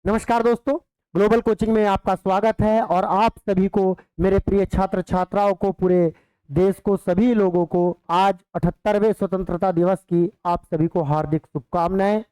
नमस्कार दोस्तों, global coaching में आपका स्वागत है। और आप सभी को, मेरे प्रिय छात्र छात्राओं को, पूरे देश को, सभी लोगों को आज 78वें स्वतंत्रता दिवस की आप सभी को हार्दिक शुभकामनाएं।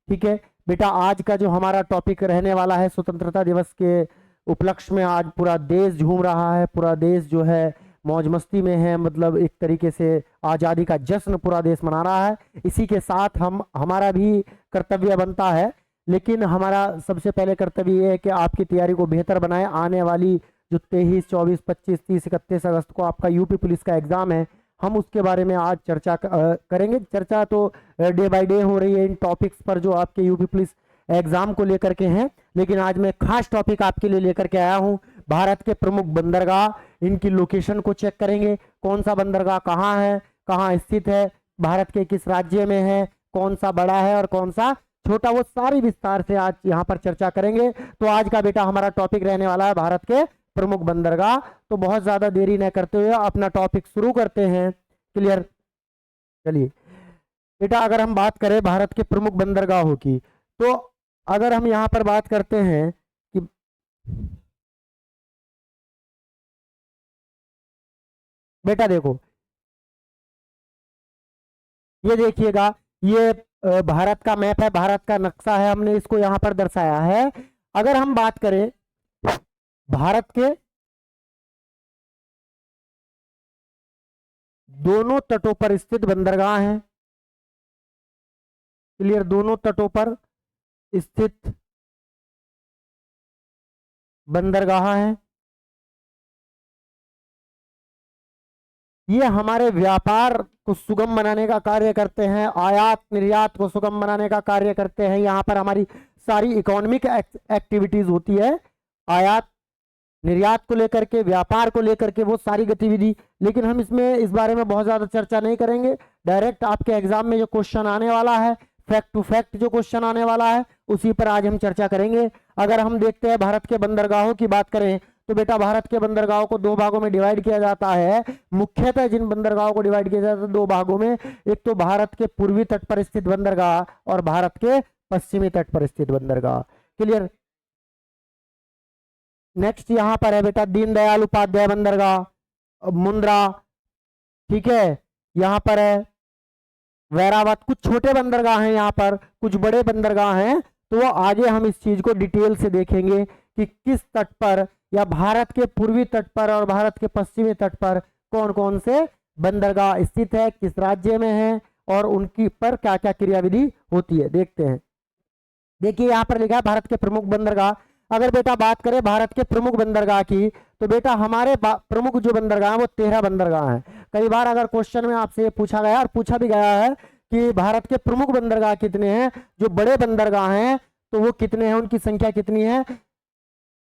ठीक है बेटा, आज का जो हमारा टॉपिक रहने वाला है, स्वतंत्रता दिवस के उपलक्ष्य में आज पूरा देश झूम रहा है। पूरा देश जो है मौज मस्ती में है, मतलब एक तरीके से आज़ादी का जश्न पूरा देश मना रहा है। इसी के साथ हमारा भी कर्तव्य बनता है, लेकिन हमारा सबसे पहले कर्तव्य ये है कि आपकी तैयारी को बेहतर बनाएं। आने वाली जो 23, 24, 25, 30, 31 अगस्त को आपका यूपी पुलिस का एग्जाम है, हम उसके बारे में आज चर्चा करेंगे। चर्चा तो डे बाय डे हो रही है इन टॉपिक्स पर जो आपके यूपी पुलिस एग्जाम को लेकर के हैं, लेकिन आज मैं खास टॉपिक आपके लिए लेकर के आया हूं। भारत के प्रमुख बंदरगाह, इनकी लोकेशन को चेक करेंगे। कौन सा बंदरगाह कहाँ है, कहाँ स्थित है, भारत के किस राज्य में है, कौन सा बड़ा है और कौन सा छोटा, वो सारी विस्तार से आज यहाँ पर चर्चा करेंगे। तो आज का बेटा हमारा टॉपिक रहने वाला है भारत के प्रमुख बंदरगाह। तो बहुत ज्यादा देरी न करते हुए अपना टॉपिक शुरू करते हैं। क्लियर? चलिए बेटा, अगर हम बात करें भारत के प्रमुख बंदरगाहों की, तो अगर हम यहाँ पर बात करते हैं कि बेटा देखो, ये देखिएगा, ये भारत का मैप है, भारत का नक्शा है, हमने इसको यहाँ पर दर्शाया है। अगर हम बात करें भारत के दोनों तटों पर स्थित बंदरगाह हैं। क्लियर? दोनों तटों पर स्थित बंदरगाह हैं। ये हमारे व्यापार को सुगम बनाने का कार्य करते हैं, आयात निर्यात को सुगम बनाने का कार्य करते हैं। यहाँ पर हमारी सारी इकोनॉमिक एक्टिविटीज होती है, आयात निर्यात को लेकर के, व्यापार को लेकर के, वो सारी गतिविधि। लेकिन हम इसमें इस बारे में बहुत ज्यादा चर्चा नहीं करेंगे। डायरेक्ट आपके एग्जाम में जो क्वेश्चन आने वाला है, फैक्ट टू फैक्ट जो क्वेश्चन आने वाला है, उसी पर आज हम चर्चा करेंगे। अगर हम देखते हैं भारत के बंदरगाहों की बात करें, तो बेटा भारत के बंदरगाहों को दो भागों में डिवाइड किया जाता है। मुख्यतः जिन बंदरगाहों को डिवाइड किया जाता है दो भागों में, एक तो भारत के पूर्वी तट पर स्थित बंदरगाह और भारत के पश्चिमी तट पर स्थित बंदरगाह। क्लियर? नेक्स्ट यहां पर है बेटा दीनदयाल उपाध्याय बंदरगाह, मुंद्रा। ठीक है, यहां पर है वैरावत। कुछ छोटे बंदरगाह हैं यहाँ पर, कुछ बड़े बंदरगाह हैं। तो वो आगे हम इस चीज को डिटेल से देखेंगे कि किस तट पर, या भारत के पूर्वी तट पर और भारत के पश्चिमी तट पर कौन कौन से बंदरगाह स्थित है, किस राज्य में है, और उनकी पर क्या क्या क्रियाविधि होती है, देखते हैं। देखिए यहाँ पर लिखा है भारत के प्रमुख बंदरगाह। अगर बेटा बात करें भारत के प्रमुख बंदरगाह की, तो बेटा हमारे प्रमुख जो बंदरगाह है वो 13 बंदरगाह हैं। कई बार अगर क्वेश्चन में आपसे पूछा गया, और पूछा भी गया है कि भारत के प्रमुख बंदरगाह कितने हैं, जो बड़े बंदरगाह हैं तो वो कितने हैं, उनकी संख्या कितनी है,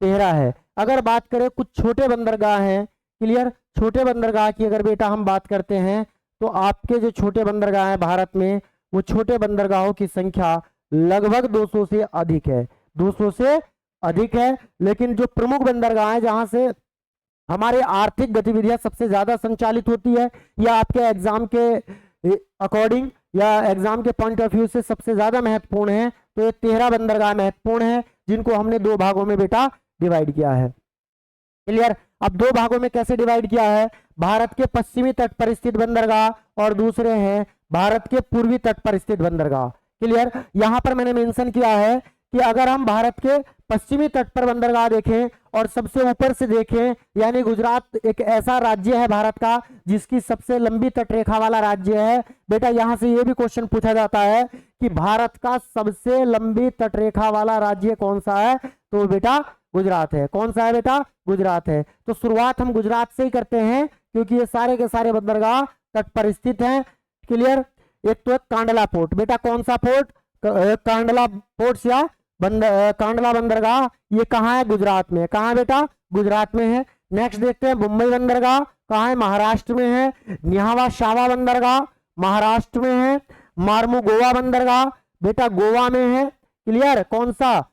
13 है। अगर बात करें कुछ छोटे बंदरगाह हैं, क्लियर, छोटे बंदरगाह की अगर बेटा हम बात करते हैं, तो आपके जो छोटे बंदरगाह हैं भारत में, वो छोटे बंदरगाहों की संख्या लगभग 200 से अधिक है, 200 से अधिक है। लेकिन जो प्रमुख बंदरगाह है, जहां से हमारे आर्थिक गतिविधियां सबसे ज्यादा संचालित होती है, या आपके एग्जाम के अकॉर्डिंग या एग्जाम के पॉइंट ऑफ व्यू से सबसे ज्यादा महत्वपूर्ण है, तो ये 13 बंदरगाह महत्वपूर्ण है, जिनको हमने दो भागों में बेटा डिवाइड किया है। क्लियर? अब दो भागों में कैसे डिवाइड किया है, भारत के पश्चिमी तट पर स्थित बंदरगाह और दूसरे हैं भारत के पूर्वी तट पर स्थित बंदरगाह। क्लियर? यहां पर मैंने मेंशन किया है कि अगर हम भारत के पश्चिमी तट पर बंदरगाह देखें और सबसे ऊपर से देखें, यानी गुजरात एक ऐसा राज्य है भारत का जिसकी सबसे लंबी तटरेखा वाला राज्य है। बेटा यहां से यह भी क्वेश्चन पूछा जाता है कि भारत का सबसे लंबी तटरेखा वाला राज्य कौन सा है, तो बेटा गुजरात है। कौन सा है बेटा? गुजरात है। तो शुरुआत हम गुजरात से ही करते हैं, क्योंकि ये सारे के सारे बंदरगाह तट पर स्थित हैं। क्लियर? एक तो कांडला पोर्ट, बेटा कौन सा पोर्ट? कांडला पोर्ट या कांडला बंदरगाह, ये कहाँ है? गुजरात में। कहाँ है बेटा? गुजरात में है। नेक्स्ट देखते हैं मुंबई बंदरगाह, कहाँ है? महाराष्ट्र में है। न्यावा शावा बंदरगाह महाराष्ट्र में है। मार्मू गोवा बंदरगाह बेटा गोवा में है। क्लियर? कौन सा?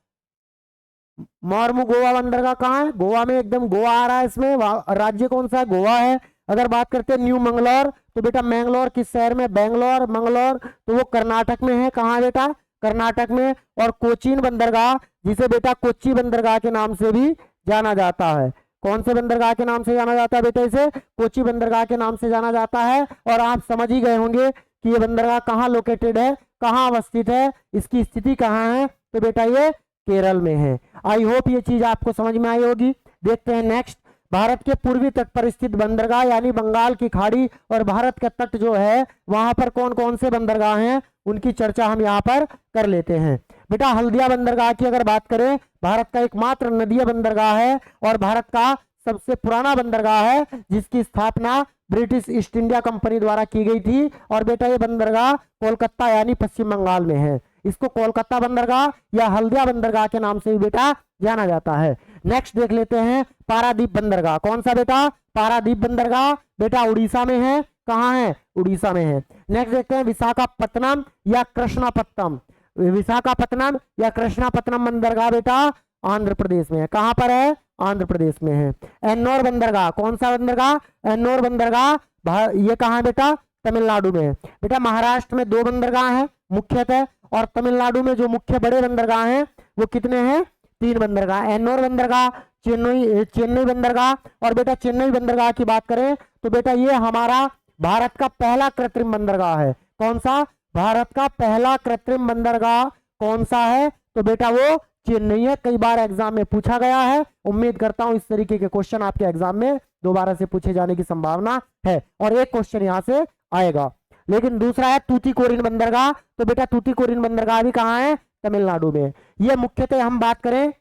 मार्मू गोवा बंदरगाह कहाँ है? गोवा में, एकदम गोवा आ रहा है इसमें, राज्य कौन सा है? गोवा है। अगर बात करते हैं न्यू मंगलौर, तो बेटा मैंगलोर किस शहर में? बेंगलोर, मंगलौर, तो वो कर्नाटक में है। कहाँ बेटा? कर्नाटक में, और कोचीन बंदरगाह जिसे बेटा कोच्चि बंदरगाह के नाम से भी जाना जाता है। कौन से बंदरगाह के नाम से जाना जाता है बेटा? इसे कोच्चि बंदरगाह के नाम से जाना जाता है। और आप समझ ही गए होंगे कि ये बंदरगाह कहाँ लोकेटेड है, कहाँ अवस्थित है, इसकी स्थिति कहाँ है? तो बेटा ये केरल में है। आई होप ये चीज आपको समझ में आई होगी। देखते हैं नेक्स्ट, भारत के पूर्वी तट पर स्थित बंदरगाह यानी बंगाल की खाड़ी और भारत का तट जो है वहां पर कौन कौन से बंदरगाह हैं उनकी चर्चा हम यहाँ पर कर लेते हैं। बेटा हल्दिया बंदरगाह की अगर बात करें, भारत का एकमात्र नदीय बंदरगाह है और भारत का सबसे पुराना बंदरगाह है, जिसकी स्थापना ब्रिटिश ईस्ट इंडिया कंपनी द्वारा की गई थी। और बेटा ये बंदरगाह कोलकाता यानी पश्चिम बंगाल में है। इसको कोलकाता बंदरगाह या हल्दिया बंदरगाह के नाम से भी बेटा जाना जाता है। नेक्स्ट देख लेते हैं पारादीप बंदरगाह। कौन सा बेटा? पारादीप बंदरगाह बेटा उड़ीसा में है। कहाँ है? उड़ीसा में है। नेक्स्ट देखते हैं विशाखापत्तनम या कृष्णापट्टनम। विशाखापत्तनम या कृष्णापट्टनम बंदरगाह बेटा आंध्र प्रदेश में है। कहाँ पर है? आंध्र प्रदेश में है। एन्नोर बंदरगाह, कौन सा बंदरगाह? एन्नोर बंदरगाह ये कहाँ है बेटा? तमिलनाडु में है। बेटा महाराष्ट्र में 2 बंदरगाह हैं मुख्यतः, और तमिलनाडु में जो मुख्य बड़े बंदरगाह हैं वो कितने हैं? 3 बंदरगाह। एन्नोर बंदरगाह, चेन्नई बंदरगाह। और बेटा चेन्नई बंदरगाह की बात करें तो बेटा ये हमारा भारत का पहला कृत्रिम बंदरगाह है। कौन सा? भारत का पहला कृत्रिम बंदरगाह कौन सा है? तो बेटा वो चेन्नई है। कई बार एग्जाम में पूछा गया है। उम्मीद करता हूं इस तरीके के क्वेश्चन आपके एग्जाम में दोबारा से पूछे जाने की संभावना है, और एक क्वेश्चन यहां से आएगा। लेकिन दूसरा है तूतीकोरिन बंदरगाह। तो बेटा तूतीकोरिन बंदरगाह भी कहाँ है? तमिलनाडु में। ये मुख्यतः हम बात करें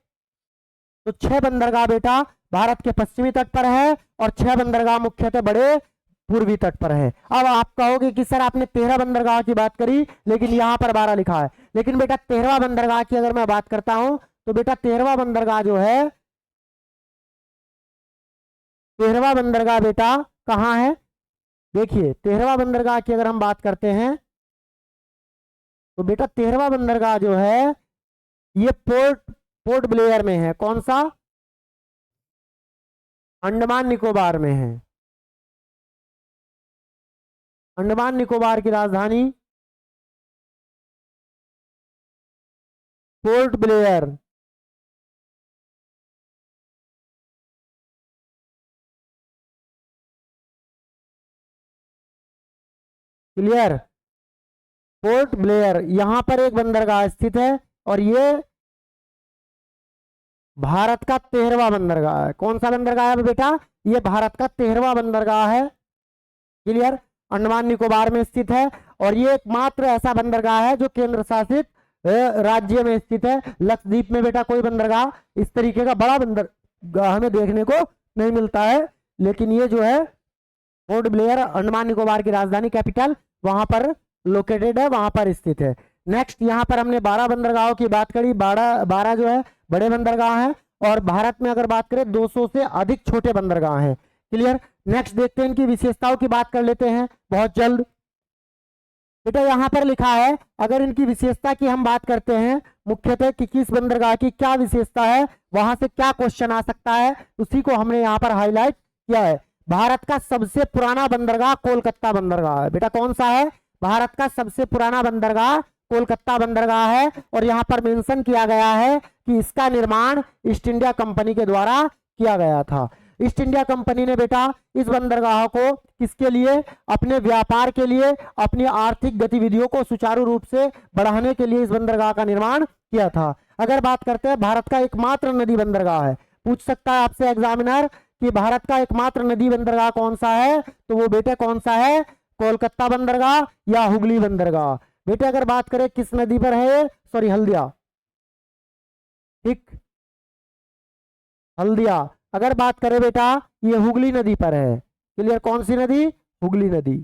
तो 6 बंदरगाह बेटा भारत के पश्चिमी तट पर है और 6 बंदरगाह मुख्यतः बड़े पूर्वी तट पर है। अब आप कहोगे कि सर आपने 13 बंदरगाह की बात करी लेकिन यहाँ पर 12 लिखा है। लेकिन बेटा 13वां बंदरगाह की अगर मैं बात करता हूं तो बेटा 13वां बंदरगाह जो है, 13वां बंदरगाह बेटा कहाँ है? देखिए 13वां बंदरगाह की अगर हम बात करते हैं तो बेटा 13वां बंदरगाह जो है ये पोर्ट ब्लेयर में है। कौन सा? अंडमान निकोबार में है। अंडमान निकोबार की राजधानी port Blair. Clear? Port Blair यहां पर एक बंदरगाह स्थित है और ये भारत का 13वां बंदरगाह है। कौन सा बंदरगाह है बेटा? ये भारत का 13वां बंदरगाह है। क्लियर? अंडमान निकोबार में स्थित है और ये एकमात्र ऐसा बंदरगाह है जो केंद्र शासित राज्य में स्थित है। लक्षद्वीप में बेटा कोई बंदरगाह इस तरीके का बड़ा बंदरगाह हमें देखने को नहीं मिलता है, लेकिन ये जो है पोर्ट ब्लेयर अंडमान निकोबार की राजधानी कैपिटल वहां पर लोकेटेड है, वहां पर स्थित है। नेक्स्ट यहाँ पर हमने 12 बंदरगाहों की बात करी। 12 जो है बड़े बंदरगाह हैं और भारत में अगर बात करें 200 से अधिक छोटे बंदरगाह हैं। क्लियर? नेक्स्ट देखते हैं इनकी विशेषताओं की बात कर लेते हैं बहुत जल्द। बेटा यहाँ पर लिखा है, अगर इनकी विशेषता की हम बात करते हैं मुख्यतः कि किस बंदरगाह की क्या विशेषता है, वहां से क्या क्वेश्चन आ सकता है, उसी को हमने यहाँ पर हाईलाइट किया है। भारत का सबसे पुराना बंदरगाह कोलकाता बंदरगाह है। बेटा कौन सा है? भारत का सबसे पुराना बंदरगाह कोलकाता बंदरगाह है और यहाँ पर मेंशन किया गया है कि इसका निर्माण ईस्ट इंडिया कंपनी के द्वारा किया गया था। ईस्ट इंडिया कंपनी ने बेटा इस बंदरगाह को किसके लिए? अपने व्यापार के लिए, अपनी आर्थिक गतिविधियों को सुचारू रूप से बढ़ाने के लिए इस बंदरगाह का निर्माण किया था। अगर बात करते हैं भारत का एकमात्र नदी बंदरगाह है, पूछ सकता है आपसे एग्जामिनर कि भारत का एकमात्र नदी बंदरगाह कौन सा है, तो वो बेटे कौन सा है? कोलकाता बंदरगाह या हुगली बंदरगाह। बेटे अगर बात करें किस नदी पर है? सॉरी हल्दिया। ठीक, हल्दिया। अगर बात करें बेटा ये हुगली नदी पर है। क्लियर? कौन सी नदी? हुगली नदी।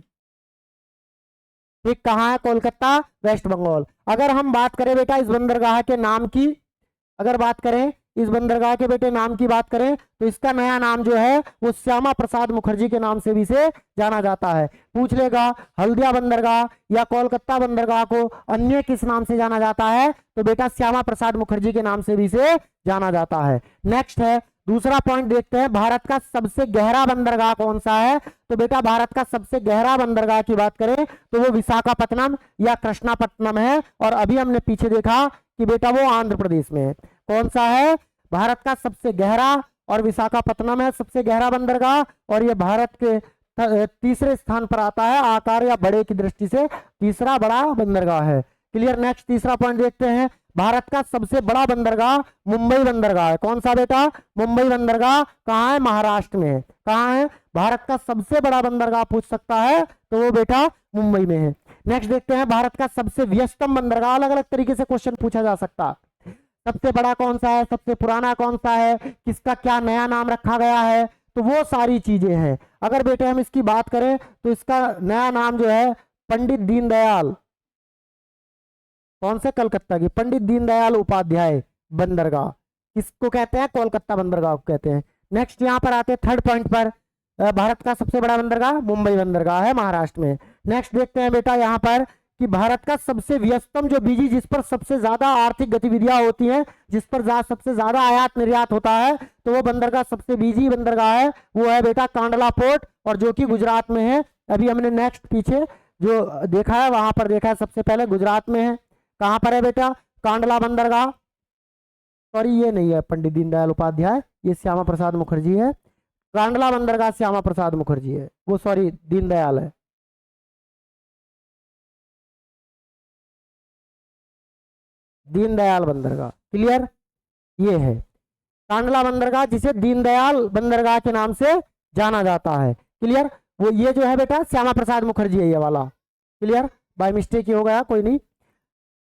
ठीक, कहाँ है? कोलकाता, वेस्ट बंगाल। अगर हम बात करें बेटा इस बंदरगाह के नाम की, अगर बात करें इस बंदरगाह के बेटे नाम की बात करें तो इसका नया नाम जो है वो श्यामा प्रसाद मुखर्जी के नाम से भी से जाना जाता है। पूछ लेगा हल्दिया बंदरगाह या कोलकाता बंदरगाह को अन्य किस नाम से जाना जाता है, तो बेटा श्यामा प्रसाद मुखर्जी के नाम से भी से जाना जाता है। नेक्स्ट है दूसरा पॉइंट देखते हैं, भारत का सबसे गहरा बंदरगाह कौन सा है? तो बेटा भारत का सबसे गहरा बंदरगाह की बात करें तो वो विशाखापत्तनम या कृष्णापट्टनम है, और अभी हमने पीछे देखा कि बेटा वो आंध्र प्रदेश में है। कौन सा है? भारत का सबसे गहरा, और विशाखापत्तनम है सबसे गहरा बंदरगाह, और ये भारत के तीसरे स्थान पर आता है, आकार या बड़े की दृष्टि से तीसरा बड़ा बंदरगाह है। क्लियर। नेक्स्ट तीसरा पॉइंट देखते हैं, भारत का सबसे बड़ा बंदरगाह मुंबई बंदरगाह है। कौन सा बेटा? मुंबई बंदरगाह कहाँ है? महाराष्ट्र में है। कहाँ है? भारत का सबसे बड़ा बंदरगाह पूछ सकता है तो वो बेटा मुंबई में है। नेक्स्ट देखते हैं, भारत का सबसे व्यस्तम बंदरगाह, अलग अलग तरीके से क्वेश्चन पूछा जा सकता है। सबसे बड़ा कौन सा है? सबसे पुराना कौन सा है? किसका क्या नया नाम रखा गया है? तो वो सारी चीजें हैं। अगर बेटे हम इसकी बात करें तो इसका नया नाम जो है पंडित दीनदयाल, कौन से? कलकत्ता की पंडित दीनदयाल उपाध्याय बंदरगाह, किसको कहते हैं? कोलकाता बंदरगाह को कहते हैं। नेक्स्ट यहाँ पर आते हैं थर्ड पॉइंट पर, भारत का सबसे बड़ा बंदरगाह मुंबई बंदरगाह है महाराष्ट्र में। नेक्स्ट देखते हैं बेटा यहाँ पर कि भारत का सबसे व्यस्तम जो बिजी, जिस पर सबसे ज्यादा आर्थिक गतिविधियां होती हैं, जिस पर सबसे ज्यादा आयात निर्यात होता है, तो वो बंदरगाह सबसे बिजी बंदरगाह है, वो है बेटा कांडला पोर्ट, और जो कि गुजरात में है। अभी हमने नेक्स्ट पीछे जो देखा है वहां पर देखा है, सबसे पहले गुजरात में है। कहां पर है बेटा? कांडला बंदरगाह। सॉरी ये नहीं है पंडित दीनदयाल उपाध्याय, ये श्यामा प्रसाद मुखर्जी है। कांडला बंदरगाह श्यामा प्रसाद मुखर्जी है, वो सॉरी दीनदयाल है। दीनदयाल बंदरगाह। क्लियर। ये है कांडला बंदरगाह, जिसे दीनदयाल बंदरगाह के नाम से जाना जाता है। क्लियर। वो ये जो है बेटा श्यामा प्रसाद मुखर्जी है ये वाला। क्लियर। बाय मिस्टेक ही हो गया, कोई नहीं।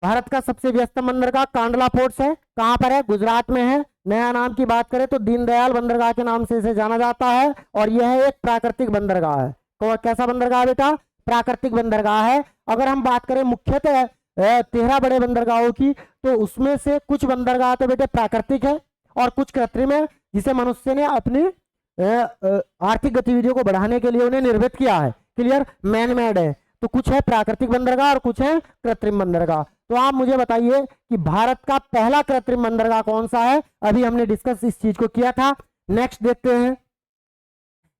भारत का सबसे व्यस्तम बंदरगाह कांडला पोर्ट है। कहां पर है? गुजरात में है। नया नाम की बात करें तो दीनदयाल बंदरगाह के नाम से इसे जाना जाता है, और यह है एक प्राकृतिक बंदरगाह है। तो कैसा बंदरगाह बेटा? प्राकृतिक बंदरगाह है। अगर हम बात करें मुख्यतः 13 बड़े बंदरगाहों की, तो उसमें से कुछ बंदरगाह तो बेटे प्राकृतिक है और कुछ कृत्रिम है, जिसे मनुष्य ने अपनी आर्थिक गतिविधियों को बढ़ाने के लिए उन्हें निर्मित किया है। क्लियर। मैन मेड है। तो कुछ है प्राकृतिक बंदरगाह और कुछ है कृत्रिम बंदरगाह। तो आप मुझे बताइए कि भारत का पहला कृत्रिम बंदरगाह कौन सा है? अभी हमने डिस्कस इस चीज को किया था। नेक्स्ट देखते हैं।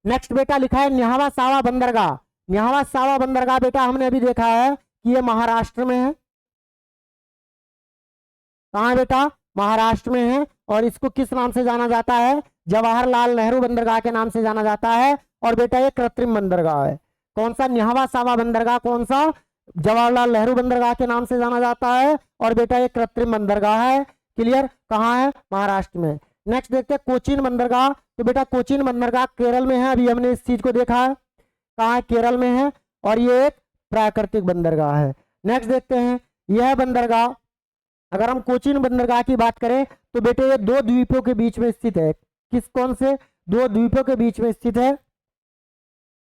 नेक्स्ट बेटा लिखा है न्यावा सावा बंदरगाह। न्यावा सावा बंदरगाह बेटा हमने अभी देखा है कि ये महाराष्ट्र में है। कहां बेटा? महाराष्ट्र में है। और इसको किस नाम से जाना जाता है? जवाहरलाल नेहरू बंदरगाह के नाम से जाना जाता है। और बेटा ये कृत्रिम बंदरगाह है। कौन सा? न्यावा सावा बंदरगाह कौन सा? जवाहरलाल नेहरू बंदरगाह के नाम से जाना जाता है, और बेटा ये कृत्रिम बंदरगाह है। क्लियर। कहाँ है? महाराष्ट्र में। नेक्स्ट देखते हैं कोचीन बंदरगाह। तो बेटा कोचीन बंदरगाह केरल में है, अभी हमने इस चीज को देखा है। कहाँ है? केरल में है, और ये एक प्राकृतिक बंदरगाह है। नेक्स्ट देखते हैं यह बंदरगाह, अगर हम कोचीन बंदरगाह की बात करें तो बेटे ये दो द्वीपों के बीच में स्थित है। किस कौन से? दो द्वीपों के बीच में स्थित है।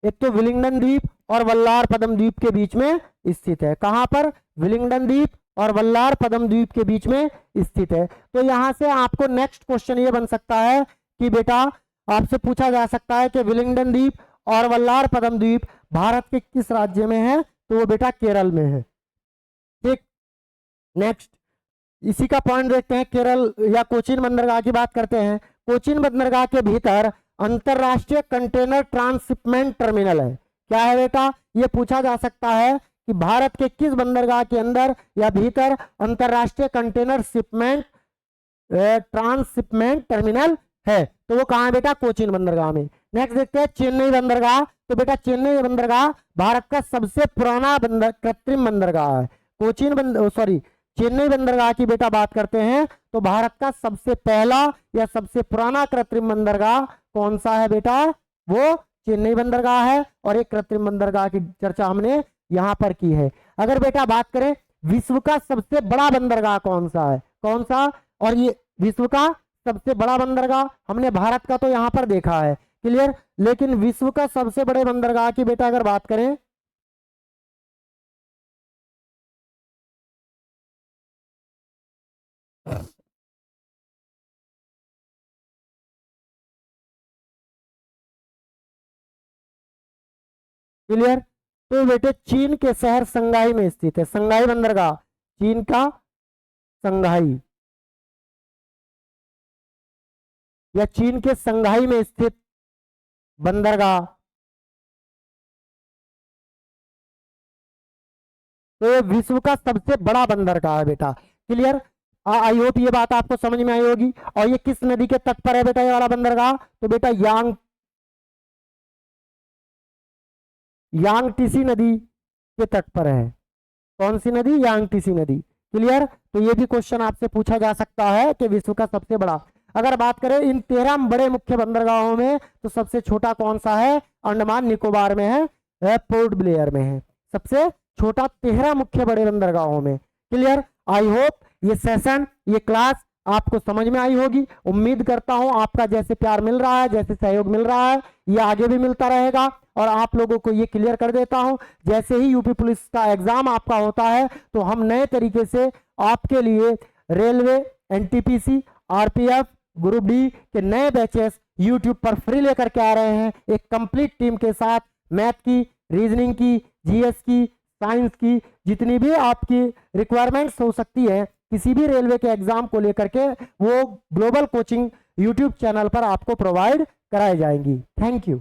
एक तो विलिंगडन द्वीप और वल्लार पदम द्वीप के बीच में स्थित है। कहां पर? विलिंगडन द्वीप और वल्लार पदम द्वीप के बीच में स्थित है। तो यहां से आपको नेक्स्ट क्वेश्चन ये बन सकता है कि बेटा आपसे पूछा जा सकता है कि विलिंगडन द्वीप और वल्लार पदम द्वीप भारत के किस राज्य में है? तो वो बेटा केरल में है। ठीक। नेक्स्ट इसी का पॉइंट देखते हैं, केरल या कोचीन बंदरगाह की बात करते हैं। कोचीन बंदरगाह के भीतर अंतरराष्ट्रीय कंटेनर ट्रांसशिपमेंट टर्मिनल है। क्या है बेटा? ये पूछा जा सकता है कि भारत के किस बंदरगाह के अंदर या भीतर अंतरराष्ट्रीय कंटेनर शिपमेंट ट्रांसशिपमेंट टर्मिनल है। तो वो कहाँ है बेटा? कोचीन बंदरगाह में। नेक्स्ट देखते हैं चेन्नई बंदरगाह। तो बेटा चेन्नई बंदरगाह भारत का सबसे पुराना कृत्रिम बंदरगाह है। चेन्नई बंदरगाह की बेटा बात करते हैं तो भारत का सबसे पहला या सबसे पुराना कृत्रिम बंदरगाह कौन सा है बेटा? वो चेन्नई बंदरगाह है, और एक कृत्रिम बंदरगाह की चर्चा हमने यहां पर की है। अगर बेटा बात करें विश्व का सबसे बड़ा बंदरगाह कौन सा है? कौन सा? और ये विश्व का सबसे बड़ा बंदरगाह हमने भारत का तो यहां पर देखा है। क्लियर। लेकिन विश्व का सबसे बड़े बंदरगाह की बेटा अगर बात करें क्लियर, तो बेटे चीन के शहर संगाई में स्थित है। संगाई बंदरगाह चीन का संगाई। या चीन के संघाई में स्थित बंदरगाह। तो ये विश्व का सबसे बड़ा बंदरगाह है बेटा। क्लियर? आई होप ये बात आपको समझ में आई होगी। और ये किस नदी के तट पर है बेटा ये वाला बंदरगाह? तो बेटा यांगटीसी नदी के तट पर है। कौन सी नदी? यांगटीसी नदी। क्लियर? तो ये भी क्वेश्चन आपसे पूछा जा सकता है कि विश्व का सबसे बड़ा। अगर बात करें इन 13 बड़े मुख्य बंदरगाहों में, तो सबसे छोटा कौन सा है? अंडमान निकोबार में है, पोर्ट ब्लेयर में है। सबसे छोटा 13 मुख्य बड़े बंदरगाहों में। क्लियर? आई होप ये सेशन, ये क्लास आपको समझ में आई होगी। उम्मीद करता हूं आपका जैसे प्यार मिल रहा है, जैसे सहयोग मिल रहा है, ये आगे भी मिलता रहेगा। और आप लोगों को ये क्लियर कर देता हूं, जैसे ही यूपी पुलिस का एग्जाम आपका होता है तो हम नए तरीके से आपके लिए railway, NTPC, RPF, group D के नए बैचेस यूट्यूब पर फ्री लेकर के आ रहे हैं, एक कंप्लीट टीम के साथ। मैथ की, रीजनिंग की, जीएस की, साइंस की, जितनी भी आपकी रिक्वायरमेंट्स हो सकती है किसी भी रेलवे के एग्जाम को लेकर के, वो ग्लोबल कोचिंग यूट्यूब चैनल पर आपको प्रोवाइड कराई जाएंगी। Thank you.